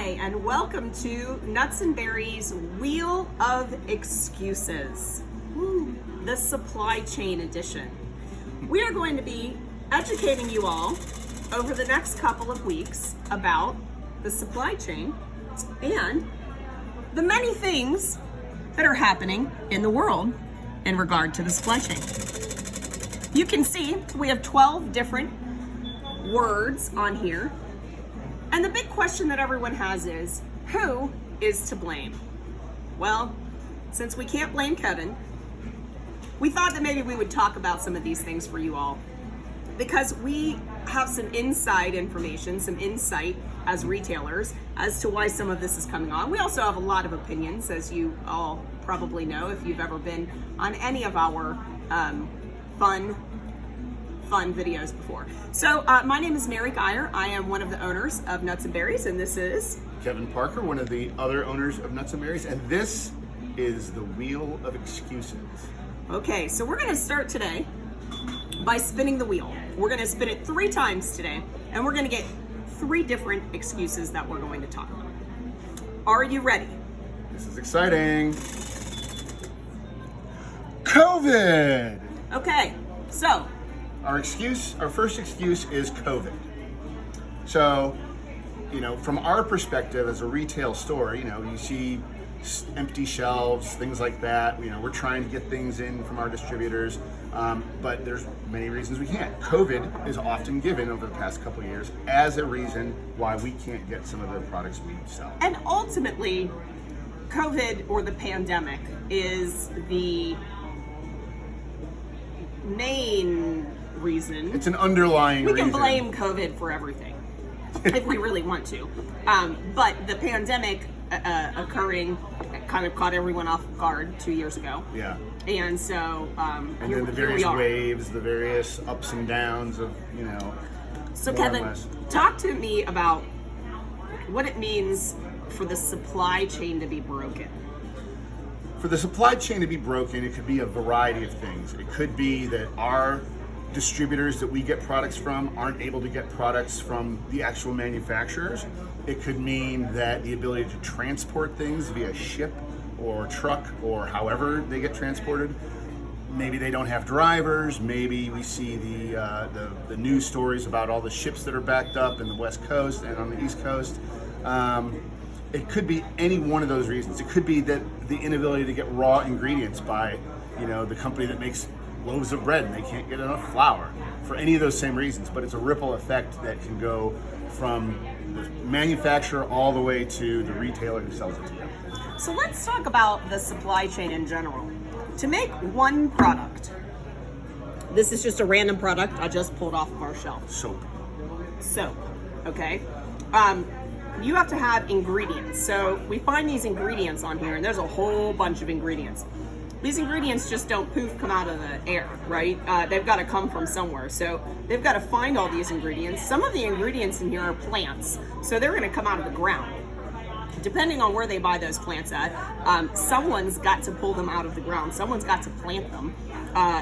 Hi, and welcome to Nuts and Berries Wheel of Excuses, the supply chain edition. We are going to be educating you all over the next couple of weeks about the supply chain and the many things that are happening in the world in regard to the supply chain. You can see we have 12 different words on here. And the big question that everyone has is, who is to blame? Well, since we can't blame Kevin, we thought that maybe we would talk about some of these things for you all, because we have some inside information, some insight as retailers as to why some of this is coming on. We also have a lot of opinions, as you all probably know if you've ever been on any of our fun videos before. So my name is Mary Geyer. I am one of the owners of Nuts and Berries, and this is Kevin Parker, one of the other owners of Nuts and Berries, and this is the Wheel of Excuses. Okay, so we're going to start today by spinning the wheel. We're going to spin it 3 times today, and we're going to get 3 different excuses that we're going to talk about. Are you ready? This is exciting. COVID! Okay, so Our first excuse is COVID. So, from our perspective as a retail store, you see empty shelves, things like that. We're trying to get things in from our distributors, but there's many reasons we can't. COVID is often given over the past couple of years as a reason why we can't get some of the products we sell. And ultimately, COVID or the pandemic is the main reason. It's an underlying reason. reason. We can blame COVID for everything if we really want to. But the pandemic occurring kind of caught everyone off guard 2 years ago. Yeah. And so and then the various waves, the various ups and downs of, So more or Kevin, less. talk to me about what it means for the supply chain to be broken. For the supply chain to be broken, it could be a variety of things. It could be that our distributors that we get products from aren't able to get products from the actual manufacturers. It could mean that the ability to transport things via ship or truck or however they get transported, maybe they don't have drivers. Maybe we see the news stories about all the ships that are backed up in the West Coast and on the East Coast. It could be any one of those reasons. It could be that the inability to get raw ingredients by, the company that makes loaves of bread and they can't get enough flour, for any of those same reasons. But it's a ripple effect that can go from the manufacturer all the way to the retailer who sells it to them. So let's talk about the supply chain in general. To make one product, this is just a random product I just pulled off of our shelf. Soap, okay? You have to have ingredients. So we find these ingredients on here, and there's a whole bunch of ingredients. These ingredients just don't come out of the air, right? They've got to come from somewhere. So they've got to find all these ingredients. Some of the ingredients in here are plants, so they're going to come out of the ground. Depending on where they buy those plants at, someone's got to pull them out of the ground. Someone's got to plant them.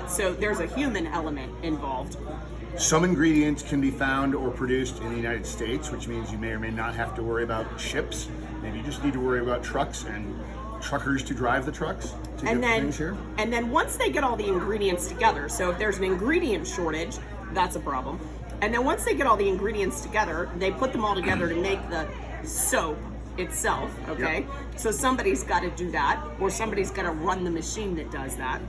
So there's a human element involved. Some ingredients can be found or produced in the United States, which means you may or may not have to worry about ships. Maybe you just need to worry about trucks and truckers to drive the trucks to get things here. And then once they get all the ingredients together, so if there's an ingredient shortage, that's a problem. And then once they get all the ingredients together, they put them all together to make the soap itself, okay? Yep. So somebody's got to do that, or somebody's got to run the machine that does that.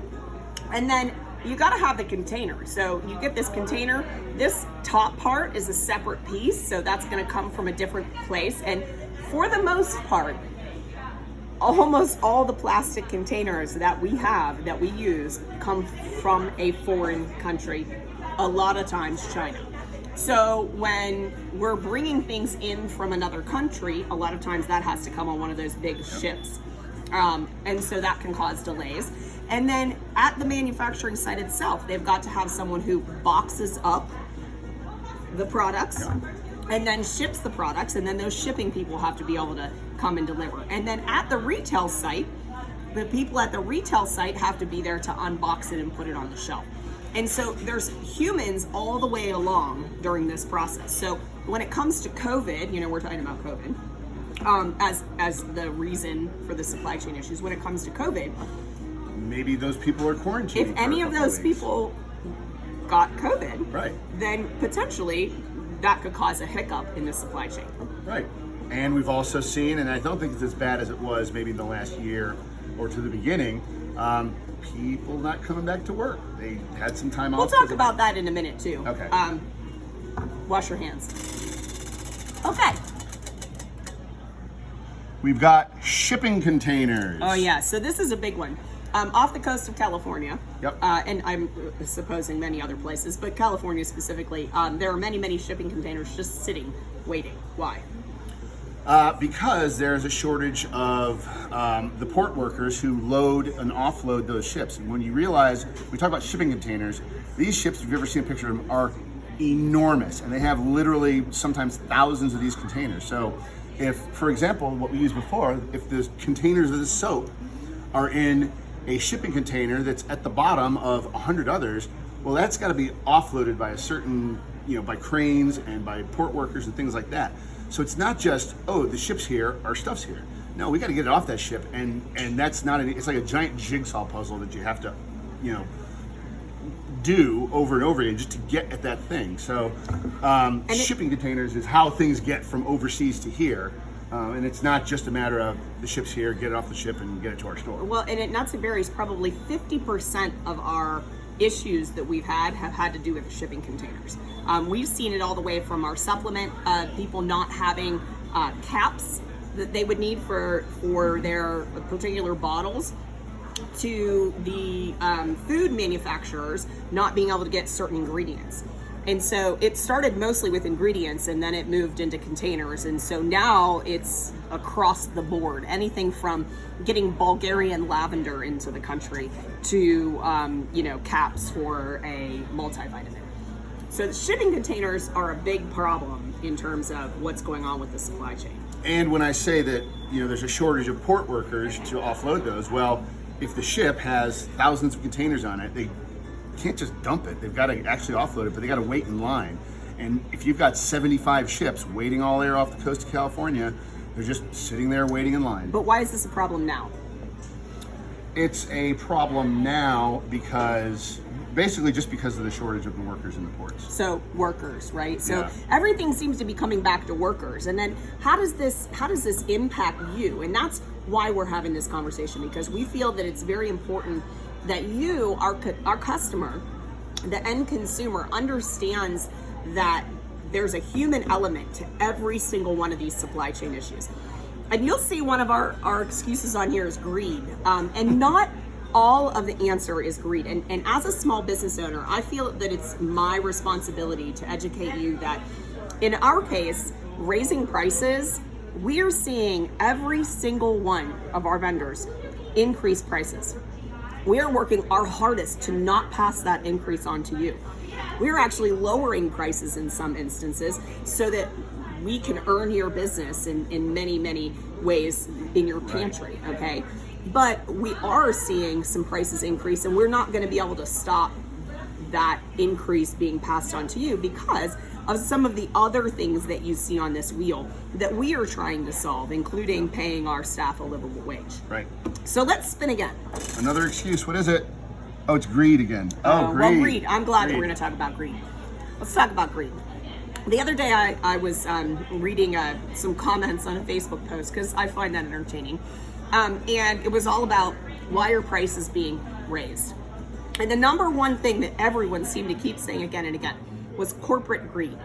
And then you got to have the container. So you get this container. This top part is a separate piece, so that's going to come from a different place. And for the most part, almost all the plastic containers that we use come from a foreign country, a lot of times China. So when we're bringing things in from another country, a lot of times that has to come on one of those big ships. And so that can cause delays. And then at the manufacturing site itself, they've got to have someone who boxes up the products and then ships the products, and then those shipping people have to be able to come and deliver. And then at the retail site, the people at the retail site have to be there to unbox it and put it on the shelf. And so there's humans all the way along during this process. So when it comes to COVID, we're talking about COVID, as the reason for the supply chain issues when it comes to COVID. Maybe those people are quarantined. If any of those people got COVID, right, then potentially that could cause a hiccup in the supply chain. Right. And we've also seen, and I don't think it's as bad as it was maybe in the last year or to the beginning, people not coming back to work. They had some time off. We'll talk about that in a minute too. Okay. Wash your hands. Okay. We've got shipping containers. Oh yeah, so this is a big one. Off the coast of California, Yep. And I'm supposing many other places, but California specifically, there are many shipping containers just sitting, waiting. Why? Because there's a shortage of the port workers who load and offload those ships. And when you realize, we talk about shipping containers, these ships, if you've ever seen a picture of them, are enormous. And they have literally sometimes thousands of these containers. So if, for example, what we used before, if the containers of the soap are in a shipping container that's at the bottom of 100 others, well, that's got to be offloaded by a certain, by cranes and by port workers and things like that. So it's not just, oh, the ship's here, our stuff's here. No, we got to get it off that ship, and that's not. It's like a giant jigsaw puzzle that you have to, do over and over again just to get at that thing. So, shipping containers is how things get from overseas to here. And it's not just a matter of the ship's here, get it off the ship and get it to our store. Well, and at Nuts and Berries, probably 50% of our issues that we've have had to do with the shipping containers. We've seen it all the way from our supplement, people not having caps that they would need for their particular bottles, to the food manufacturers not being able to get certain ingredients. And so it started mostly with ingredients, and then it moved into containers. And so now it's across the board, anything from getting Bulgarian lavender into the country to, caps for a multivitamin. So the shipping containers are a big problem in terms of what's going on with the supply chain. And when I say that, there's a shortage of port workers to offload those, well, if the ship has thousands of containers on it, they can't just dump it. They've got to actually offload it, but they got to wait in line. And if you've got 75 ships waiting all there off the coast of California, they're just sitting there waiting in line. But why is this a problem now? It's a problem now because basically just because of the shortage of the workers in the ports. So workers, right? So Yeah. everything seems to be coming back to workers. And then how does this impact you? And that's why we're having this conversation, because we feel that it's very important that you, our customer, the end consumer, understands that there's a human element to every single one of these supply chain issues. And you'll see one of our excuses on here is greed. And not all of the answer is greed. And as a small business owner, I feel that it's my responsibility to educate you that in our case, raising prices, we are seeing every single one of our vendors increase prices. We are working our hardest to not pass that increase on to you. We are actually lowering prices in some instances so that we can earn your business in many ways in your pantry, okay? But we are seeing some prices increase, and we're not going to be able to stop that increase being passed on to you because of some of the other things that you see on this wheel that we are trying to solve, including paying our staff a livable wage. Right. So let's spin again. Another excuse. What is it? Oh, it's greed again. Oh, greed. Well, greed. I'm glad that we're going to talk about greed. Let's talk about greed. The other day I was reading some comments on a Facebook post because I find that entertaining. And it was all about why are prices being raised. And the number one thing that everyone seemed to keep saying again and again was corporate greed.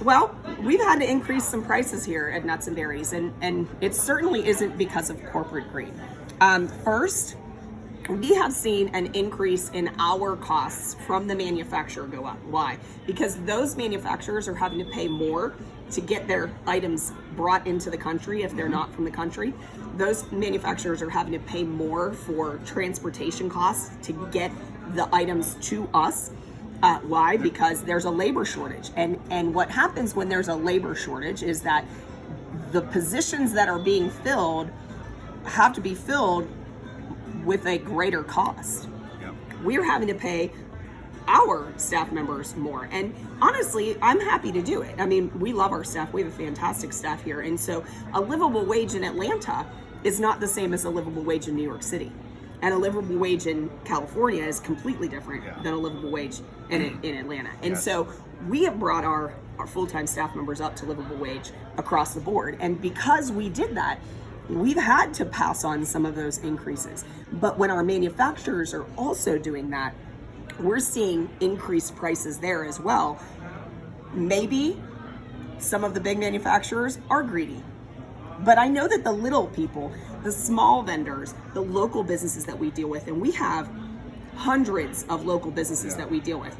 Well, we've had to increase some prices here at Nuts and Berries, and it certainly isn't because of corporate greed. First, we have seen an increase in our costs from the manufacturer go up. Why? Because those manufacturers are having to pay more to get their items brought into the country if they're not from the country. Those manufacturers are having to pay more for transportation costs to get the items to us. Why? Because there's a labor shortage. And what happens when there's a labor shortage is that the positions that are being filled have to be filled with a greater cost. Yep. We're having to pay our staff members more. And honestly, I'm happy to do it. I mean, we love our staff. We have a fantastic staff here. And so a livable wage in Atlanta is not the same as a livable wage in New York City. And a livable wage in California is completely different than a livable wage in Atlanta. And so we have brought our full-time staff members up to livable wage across the board. And because we did that, we've had to pass on some of those increases. But when our manufacturers are also doing that, we're seeing increased prices there as well. Maybe some of the big manufacturers are greedy. But I know that the little people, the small vendors, the local businesses that we deal with, and we have hundreds of local businesses that we deal with,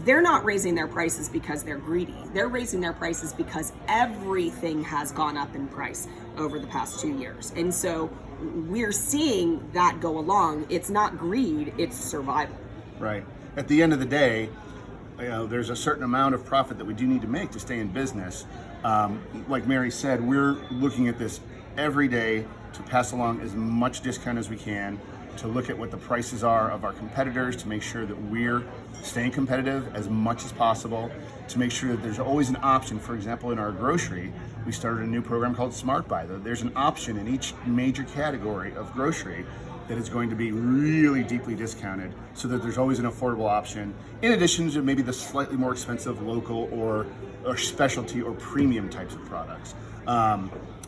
they're not raising their prices because they're greedy. They're raising their prices because everything has gone up in price over the past 2 years. And so we're seeing that go along. It's not greed, it's survival. Right. At the end of the day, there's a certain amount of profit that we do need to make to stay in business. Like Mary said, we're looking at this every day to pass along as much discount as we can, to look at what the prices are of our competitors, to make sure that we're staying competitive as much as possible, to make sure that there's always an option. For example, in our grocery, we started a new program called Smart Buy. There's an option in each major category of grocery that is going to be really deeply discounted, so that there's always an affordable option, in addition to maybe the slightly more expensive local or specialty or premium types of products.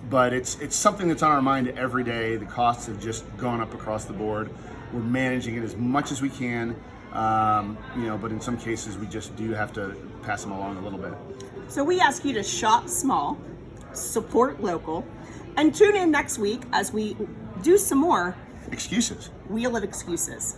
But it's something that's on our mind every day. The costs have just gone up across the board. We're managing it as much as we can, but in some cases we just do have to pass them along a little bit. So we ask you to shop small, support local, and tune in next week as we do some more Excuses. Wheel of Excuses.